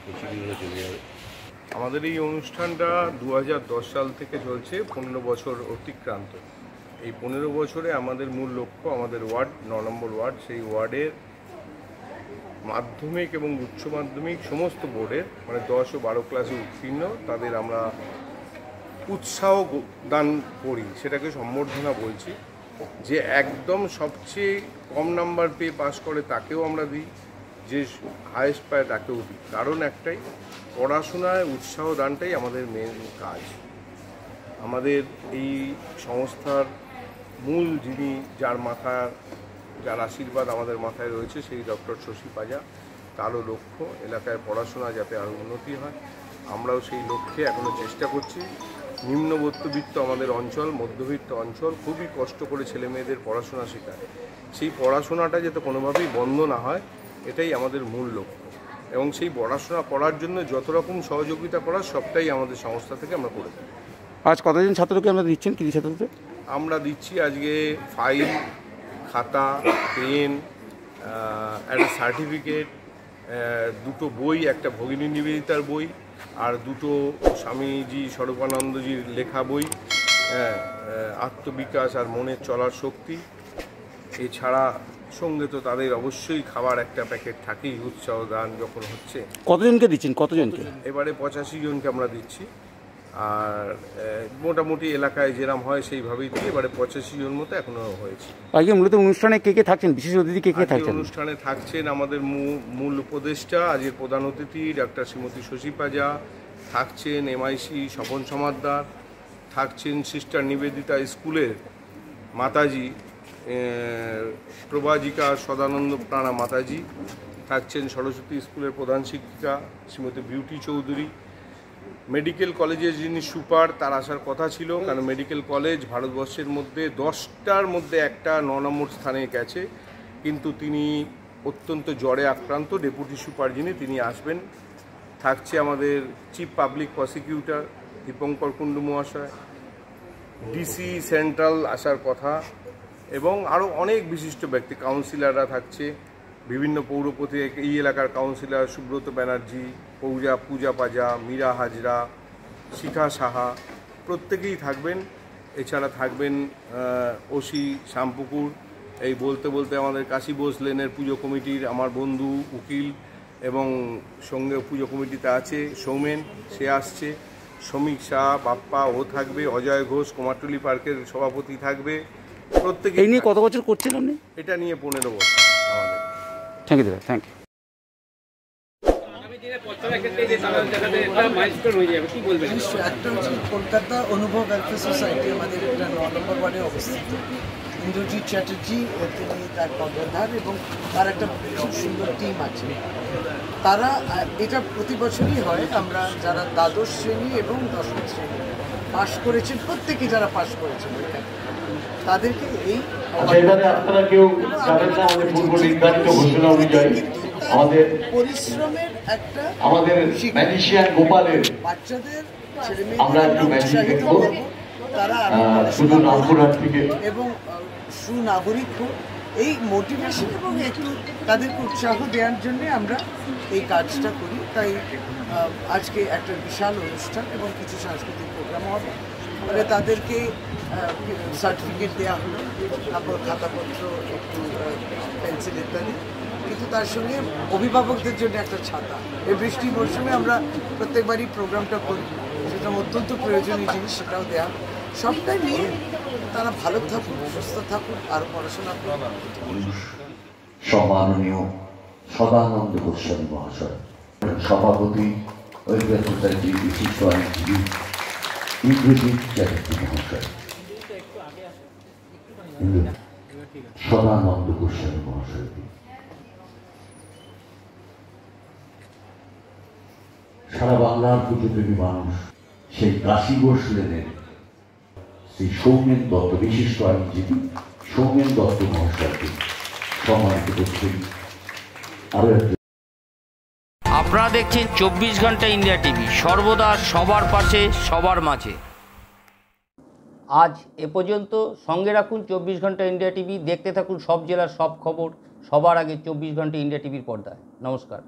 প্রসিডিউরে চলে যাবে। আমাদের এই অনুষ্ঠানটা 2010 সাল থেকে চলছে, 15 বছর অতিক্রান্ত। এই 15 বছরে আমাদের মূল লক্ষ্য আমাদের ওয়ার্ড 9 নম্বর ওয়ার্ড, সেই ওয়ার্ডের মাধ্যমিক এবং উচ্চ মাধ্যমিক সমস্ত বোর্ডের মানে 10 ও 12 ক্লাসে উত্তীর্ণ তাদের আমরা উৎসাহ দান করি, সেটাকে সম্বর্ধনা বলছি। যে একদম সবচেয়ে কম নাম্বার পেয়ে পাস করে তাকেও আমরা দিই, যে হায়েস্ট পায় তাকেও দিই। কারণ একটাই, পড়াশোনায় উৎসাহ দানটাই আমাদের মেন কাজ। আমাদের এই সংস্থার মূল যিনি, যার আশীর্বাদ আমাদের মাথায় রয়েছে, সেই ডক্টর শশী পাজা। তারও লক্ষ্য এলাকায় পড়াশোনা যাতে আরও উন্নতি হয়। আমরাও সেই লক্ষ্যে এখনও চেষ্টা করছি। নিম্ন মধ্যবিত্ত আমাদের অঞ্চল, মধ্যবিত্ত অঞ্চল, খুবই কষ্ট করে ছেলে মেয়েদের পড়াশোনা শেখায়। সেই পড়াশোনাটা যাতে কোনোভাবেই বন্ধ না হয়, এটাই আমাদের মূল লক্ষ্য। এবং সেই পড়াশোনা করার জন্য যত রকম সহযোগিতা করার সবটাই আমাদের সংস্থা থেকে আমরা করে থাকি। আজ কতজন ছাত্রকে আমরা দিচ্ছেন, কৃতি ছাত্রদের? আমরা দিচ্ছি আজকে ফাইল, খাতা, পেন, একটা সার্টিফিকেট, দুটো বই, একটা ভগিনী নিবেদিতার বই আর দুটো স্বামীজি স্বরূপানন্দজির লেখা বই, আত্মবিকাশ আর মনের চলার শক্তি। এছাড়া সঙ্গে তো তাদের অবশ্যই খাবার একটা প্যাকেট থাকেই উৎসাহ দান যখন হচ্ছে। কতজনকে দিচ্ছেন? কতজনকে? এবারে 85 জনকে আমরা দিচ্ছি। আর মোটামুটি এলাকায় যেরকম হয় সেইভাবেই দিয়ে এবারে 85 জন মতো এখনো হয়েছে। আজকে মূলত অনুষ্ঠানে কে কে থাকছেন, বিশেষ অতিথি কে কে থাকছেন? অনুষ্ঠানে থাকছেন আমাদের মূল উপদেষ্টা, আজকের প্রধান অতিথি ডাক্তার শ্রীমতী শশী পাজা, থাকছেন এমআইসি স্বপন সমাদ্দার, থাকছেন সিস্টার নিবেদিতা স্কুলের মাতাজি প্রভাজিকা সদানন্দ প্রাণা মাতাজি, থাকছেন সরস্বতী স্কুলের প্রধান শিক্ষিকা শ্রীমতী বিউটি চৌধুরী। মেডিকেল কলেজের যিনি সুপার, তার আসার কথা ছিল, কারণ মেডিকেল কলেজ ভারতবর্ষের মধ্যে 10টার মধ্যে একটা 9 নম্বর স্থানে গেছে, কিন্তু তিনি অত্যন্ত জ্বরে আক্রান্ত। ডেপুটি সুপার যিনি, তিনি আসবেন। থাকছে আমাদের chief public prosecutor Dipankar Kundu মহাশয়, ডিসি সেন্ট্রাল আসার কথা, এবং আরও অনেক বিশিষ্ট ব্যক্তি, কাউন্সিলররা থাকছে, বিভিন্ন পৌরপতি, এই এলাকার কাউন্সিলর সুব্রত ব্যানার্জি, পূজা পাজা, মীরা হাজরা, শিখা সাহা, প্রত্যেকেই থাকবেন। এছাড়া থাকবেন ওসি শ্যামপুকুর। এই বলতে বলতে আমাদের কাশী বোস লেনের পুজো কমিটির আমার বন্ধু উকিল, এবং সঙ্গে পুজো কমিটিতে আছে সৌমেন, সে আসছে, শ্রমিক শাহ, বাপ্পা ও থাকবে, অজয় ঘোষ কুমারটুলি পার্কের সভাপতি থাকবে। প্রত্যেকে। এই নিয়ে কত বছর করছেন আপনি? এটা নিয়ে 15 বছর আমাদের। থ্যাংক ইউ দাদা, থ্যাংক ইউ। একটা হচ্ছে কলকাতা অনুভব ওয়েলফেয়ার সোসাইটি, আমাদের এটা 9 নম্বর ওয়ার্ডে অবস্থিত। ইন্দ্রজিৎ চ্যাটার্জি তিনি তার কর্ণধার, এবং তার একটা খুব সুন্দর টিম আছে। তারা এটা প্রতি বছরই হয়। আমরা যারা দ্বাদশ শ্রেণী এবং দশম শ্রেণী পাশ করেছেন, প্রত্যেকে যারা পাশ করেছেন তাদেরকে এই পরিশ্রমের একটা বাচ্চাদের তারা এবং সুনাগরিক হোক, এই মোটিভেশন এবং একটু তাদেরকে উৎসাহ দেওয়ার জন্যে আমরা এই কাজটা করি। তাই আজকে একটা বিশাল অনুষ্ঠান এবং কিছু সাংস্কৃতিক প্রোগ্রাম হবে, মানে তাদেরকে সার্টিফিকেট দেওয়া হলো, তারপর খাতাপত্র, একটু পেন্সিল ইত্যাদি, কিন্তু তার সঙ্গে অভিভাবকদের জন্য একটা ছাতা। এই বৃষ্টি মরশুমে আমরা প্রত্যেকবারই প্রোগ্রামটা করি, সেটা অত্যন্ত প্রয়োজনীয় জিনিস, সেটাও দেওয়া। সবটাই নিয়ে তারা ভালো থাকুক, সুস্থ থাকুক, আর পড়াশোনা করুন। সম্মাননীয় সদানন্দ গোস্বামী মহাশয়, সভাপতি ওয়েলফেয়ার সোসাইটির বিশিষ্ট আইনজীবী ইন্দ্রজিৎ চ্যাটার্জি মহাশয়, সদানন্দ গোস্বামী মহাশয়, সারা বাংলার পুজোপ্রেমী মানুষ, সেই কাশী ঘোষ লেনের শ্রী সৌমেন দত্ত, বিশিষ্ট আইনজীবী সৌমেন দত্ত মহাশয়কে সম্মানিত করছেন। আপনারা দেখছেন 24 ঘন্টা ইন্ডিয়া টিভি, সর্বদা সবার পাশে, সবার মাঝে। আজ এ পর্যন্ত। সঙ্গে রাখুন 24 ঘন্টা ইন্ডিয়া টিভি। দেখতে থাকুন সব জেলার সব খবর সবার আগে 24 ঘন্টা ইন্ডিয়া টিভির পর্দায়। নমস্কার।